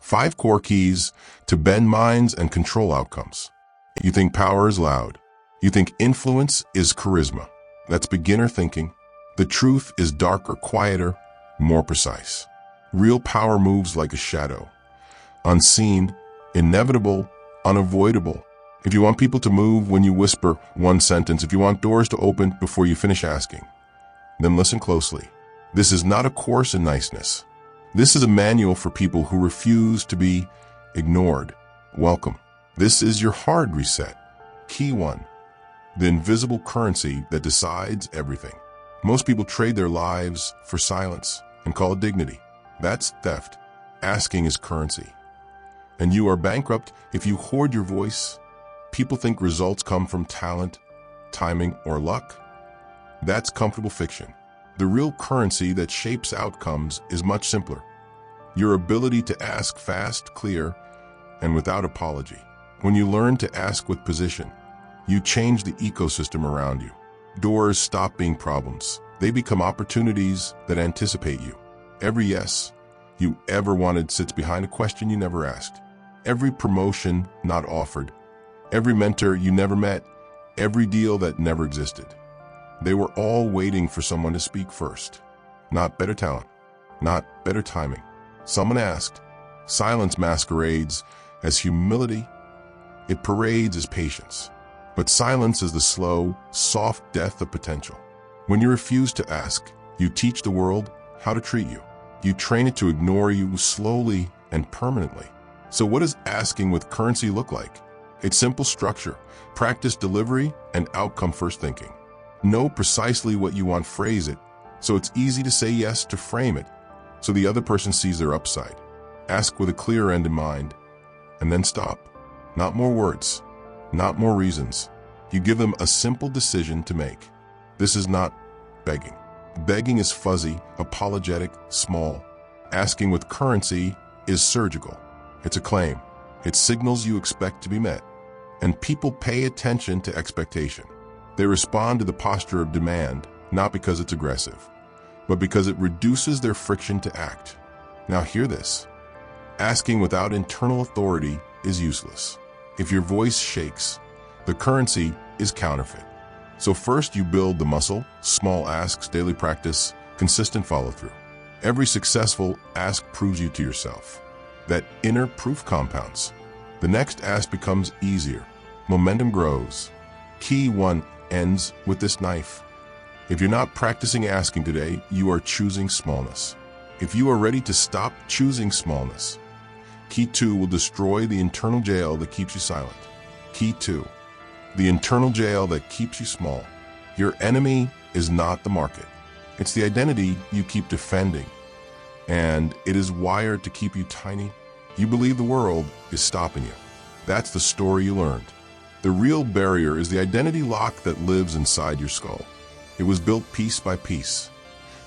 5 core keys to bend minds and control outcomes. You think power is loud. You think influence is charisma. That's beginner thinking. The truth is darker, quieter, more precise. Real power moves like a shadow. Unseen, inevitable, unavoidable. If you want people to move when you whisper one sentence, if you want doors to open before you finish asking, then listen closely. This is not a course in niceness. This is a manual for people who refuse to be ignored. Welcome. This is your hard reset. Key 1. The invisible currency that decides everything. Most people trade their lives for silence and call it dignity. That's theft. Asking is currency. And you are bankrupt if you hoard your voice. People think results come from talent, timing, or luck. That's comfortable fiction. The real currency that shapes outcomes is much simpler. Your ability to ask fast, clear, and without apology. When you learn to ask with position, you change the ecosystem around you. Doors stop being problems. They become opportunities that anticipate you. Every yes you ever wanted sits behind a question you never asked. Every promotion not offered. Every mentor you never met. Every deal that never existed. They were all waiting for someone to speak first. Not better talent. Not better timing. Someone asked. Silence masquerades as humility. It parades as patience. But silence is the slow, soft death of potential. When you refuse to ask, you teach the world how to treat you. You train it to ignore you slowly and permanently. So what does asking with currency look like? It's simple structure, practice delivery, and outcome-first thinking. Know precisely what you want, phrase it, so it's easy to say yes, to frame it, so the other person sees their upside. Ask with a clear end in mind, and then stop. Not more words, not more reasons. You give them a simple decision to make. This is not begging. Begging is fuzzy, apologetic, small. Asking with currency is surgical. It's a claim. It signals you expect to be met. And people pay attention to expectation. They respond to the posture of demand, not because it's aggressive, but because it reduces their friction to act. Now hear this. Asking without internal authority is useless. If your voice shakes, the currency is counterfeit. So first you build the muscle, small asks, daily practice, consistent follow-through. Every successful ask proves you to yourself. That inner proof compounds. The next ask becomes easier. Momentum grows. Key 1 ends with this knife. If you're not practicing asking today, you are choosing smallness. If you are ready to stop choosing smallness, Key 2 will destroy the internal jail that keeps you silent. Key 2. The internal jail that keeps you small. Your enemy is not the market. It's the identity you keep defending. And it is wired to keep you tiny. You believe the world is stopping you. That's the story you learned. The real barrier is the identity lock that lives inside your skull. It was built piece by piece.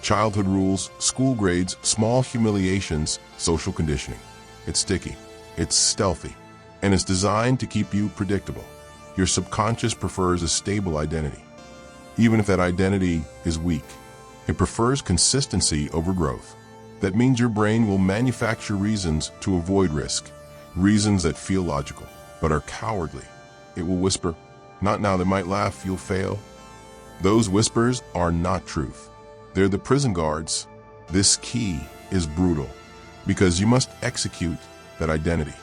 Childhood rules, school grades, small humiliations, social conditioning. It's sticky, it's stealthy, and it's designed to keep you predictable. Your subconscious prefers a stable identity. Even if that identity is weak, it prefers consistency over growth. That means your brain will manufacture reasons to avoid risk, reasons that feel logical, but are cowardly. It will whisper, not now, they might laugh, you'll fail. Those whispers are not truth. They're the prison guards. This key is brutal because you must execute that identity.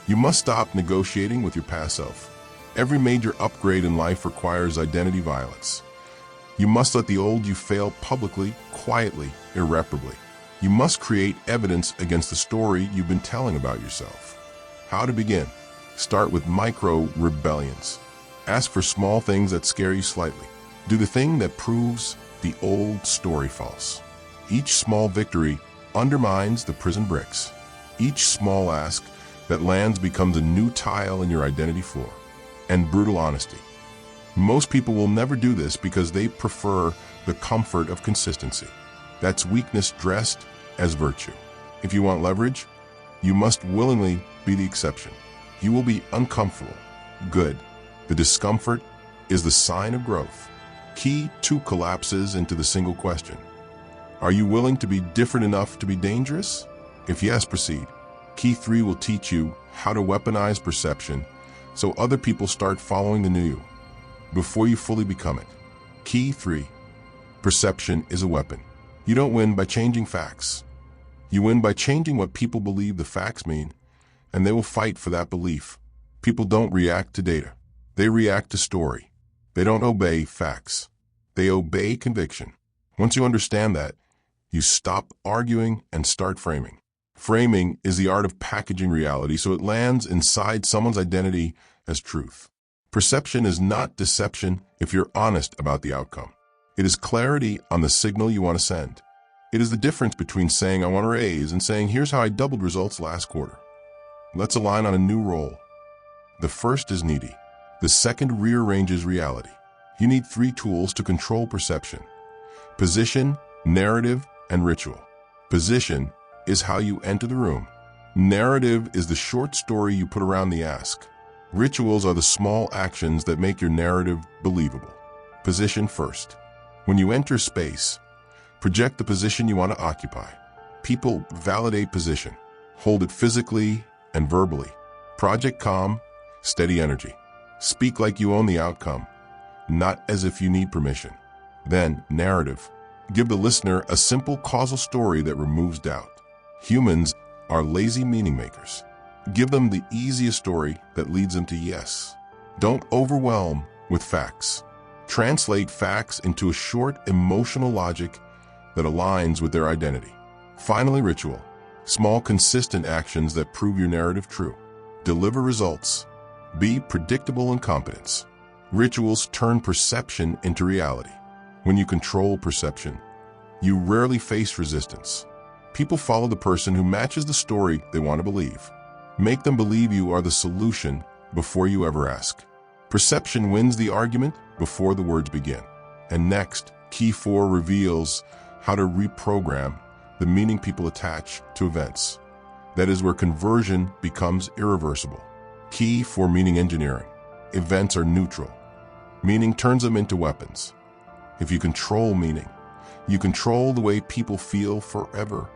You must stop negotiating with your past self. Every major upgrade in life requires identity violence. You must let the old you fail publicly, quietly, irreparably. You must create evidence against the story you've been telling about yourself. How to begin? Start with micro rebellions. Ask for small things that scare you slightly. Do the thing that proves the old story false. Each small victory undermines the prison bricks. Each small ask that lands becomes a new tile in your identity floor. And brutal honesty. Most people will never do this because they prefer the comfort of consistency. That's weakness dressed as virtue. If you want leverage, you must willingly be the exception. You will be uncomfortable. Good. The discomfort is the sign of growth. Key 2 collapses into the single question. Are you willing to be different enough to be dangerous? If yes, proceed. Key 3 will teach you how to weaponize perception so other people start following the new you before you fully become it. Key 3. Perception is a weapon. You don't win by changing facts. You win by changing what people believe the facts mean, and they will fight for that belief. People don't react to data. They react to story. They don't obey facts. They obey conviction. Once you understand that, you stop arguing and start framing. Framing is the art of packaging reality so it lands inside someone's identity as truth. Perception is not deception if you're honest about the outcome. It is clarity on the signal you want to send. It is the difference between saying I want a raise and saying here's how I doubled results last quarter. Let's align on a new role. The first is needy. The second rearranges reality. You need 3 tools to control perception: position, narrative, and ritual. Position is how you enter the room. Narrative is the short story you put around the ask. Rituals are the small actions that make your narrative believable. Position first. When you enter space, project the position you want to occupy. People validate position. Hold it physically and verbally. Project calm, steady energy. Speak like you own the outcome, not as if you need permission. Then, narrative. Give the listener a simple causal story that removes doubt. Humans are lazy meaning makers. Give them the easiest story that leads them to yes. Don't overwhelm with facts. Translate facts into a short emotional logic that aligns with their identity. Finally, ritual. Small, consistent actions that prove your narrative true. Deliver results. Be predictable in competence. Rituals turn perception into reality. When you control perception, you rarely face resistance. People follow the person who matches the story they want to believe. Make them believe you are the solution before you ever ask. Perception wins the argument before the words begin. And next, Key 4 reveals how to reprogram the meaning people attach to events. That is where conversion becomes irreversible. Key 4 meaning engineering. Events are neutral. Meaning turns them into weapons. If you control meaning, you control the way people feel forever.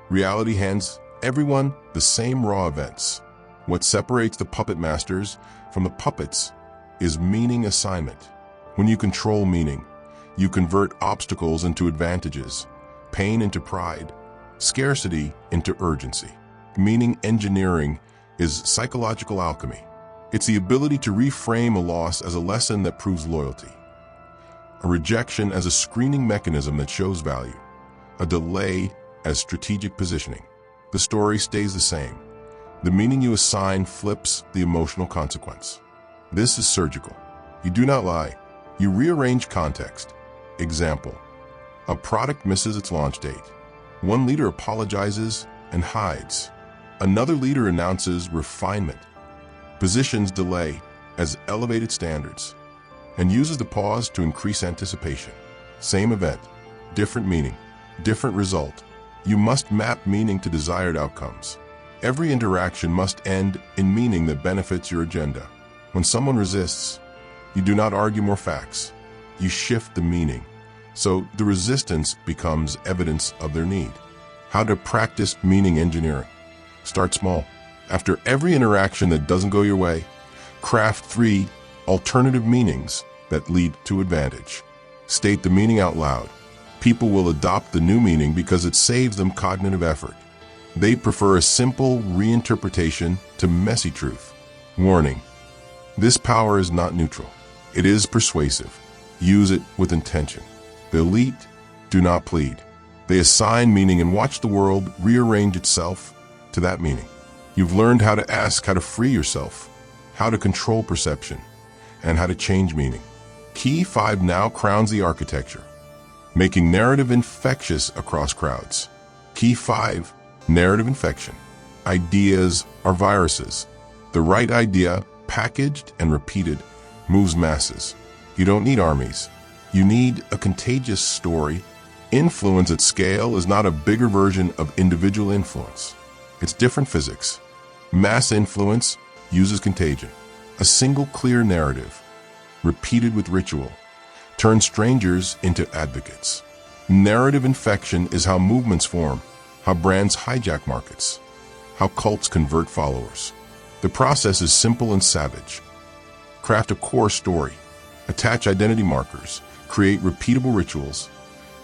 Reality hands everyone the same raw events. What separates the puppet masters from the puppets is meaning assignment. When you control meaning, you convert obstacles into advantages, pain into pride, scarcity into urgency. Meaning engineering is psychological alchemy. It's the ability to reframe a loss as a lesson that proves loyalty, a rejection as a screening mechanism that shows value, a delay as strategic positioning. The story stays the same. The meaning you assign flips the emotional consequence. This is surgical. You do not lie. You rearrange context. Example: a product misses its launch date. One leader apologizes and hides. Another leader announces refinement, positions delay as elevated standards, and uses the pause to increase anticipation. Same event, different meaning, different result. You must map meaning to desired outcomes. Every interaction must end in meaning that benefits your agenda. When someone resists, you do not argue more facts. You shift the meaning, so the resistance becomes evidence of their need. How to practice meaning engineering. Start small. After every interaction that doesn't go your way, craft 3 alternative meanings that lead to advantage. State the meaning out loud. People will adopt the new meaning because it saves them cognitive effort. They prefer a simple reinterpretation to messy truth. Warning: this power is not neutral. It is persuasive. Use it with intention. The elite do not plead. They assign meaning and watch the world rearrange itself to that meaning. You've learned how to ask, how to free yourself, how to control perception, and how to change meaning. Key 5 now crowns the architecture, making narrative infectious across crowds. Key 5, narrative infection. Ideas are viruses. The right idea, packaged and repeated, moves masses. You don't need armies. You need a contagious story. Influence at scale is not a bigger version of individual influence. It's different physics. Mass influence uses contagion. A single clear narrative, repeated with ritual, turns strangers into advocates. Narrative infection is how movements form, how brands hijack markets, how cults convert followers. The process is simple and savage. Craft a core story, attach identity markers, create repeatable rituals,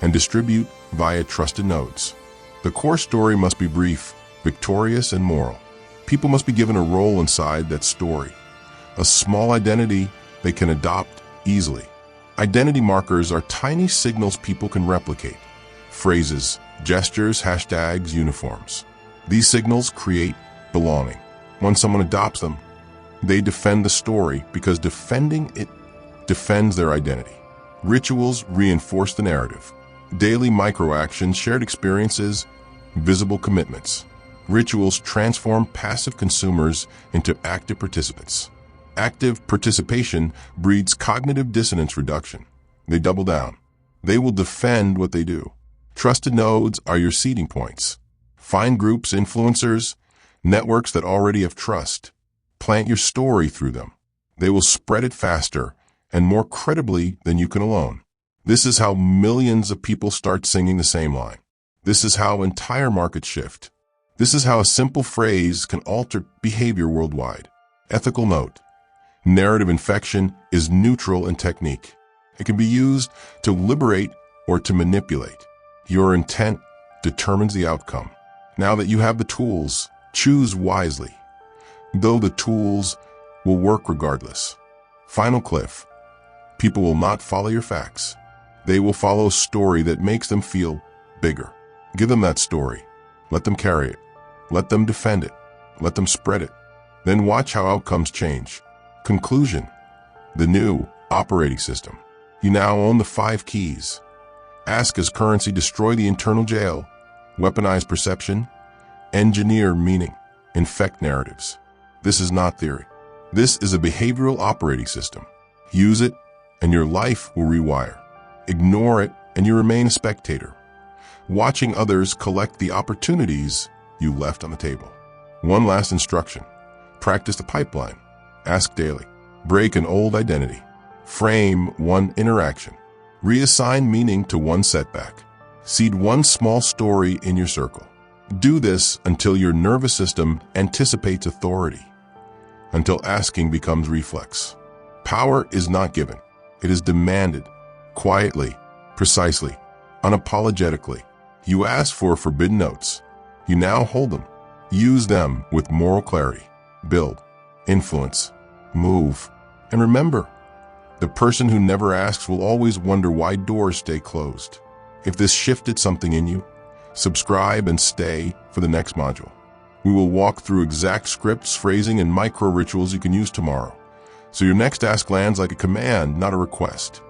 and distribute via trusted nodes. The core story must be brief, victorious, and moral. People must be given a role inside that story, a small identity they can adopt easily. Identity markers are tiny signals people can replicate. Phrases, gestures, hashtags, uniforms. These signals create belonging. When someone adopts them, they defend the story because defending it defends their identity. Rituals reinforce the narrative. Daily microactions, shared experiences, visible commitments. Rituals transform passive consumers into active participants. Active participation breeds cognitive dissonance reduction. They double down. They will defend what they do. Trusted nodes are your seeding points. Find groups, influencers, networks that already have trust. Plant your story through them. They will spread it faster and more credibly than you can alone. This is how millions of people start singing the same line. This is how entire markets shift. This is how a simple phrase can alter behavior worldwide. Ethical note. Narrative infection is neutral in technique. It can be used to liberate or to manipulate. Your intent determines the outcome. Now that you have the tools, choose wisely. Though the tools will work regardless. Final cliff. People will not follow your facts. They will follow a story that makes them feel bigger. Give them that story. Let them carry it. Let them defend it. Let them spread it. Then watch how outcomes change. Conclusion. The new operating system. You now own the 5 keys. Ask as currency, destroy the internal jail, weaponize perception, engineer meaning, infect narratives. This is not theory. This is a behavioral operating system. Use it and your life will rewire. Ignore it and you remain a spectator, watching others collect the opportunities you left on the table. One last instruction. Practice the pipeline. Ask daily. Break an old identity. Frame one interaction. Reassign meaning to one setback. Seed one small story in your circle. Do this until your nervous system anticipates authority, until asking becomes reflex. Power is not given. It is demanded, quietly, precisely, unapologetically. You ask for forbidden notes. You now hold them. Use them with moral clarity. Build, influence, move, and remember, the person who never asks will always wonder why doors stay closed. If this shifted something in you, subscribe and stay for the next module. We will walk through exact scripts, phrasing, and micro rituals you can use tomorrow, so your next ask lands like a command, not a request.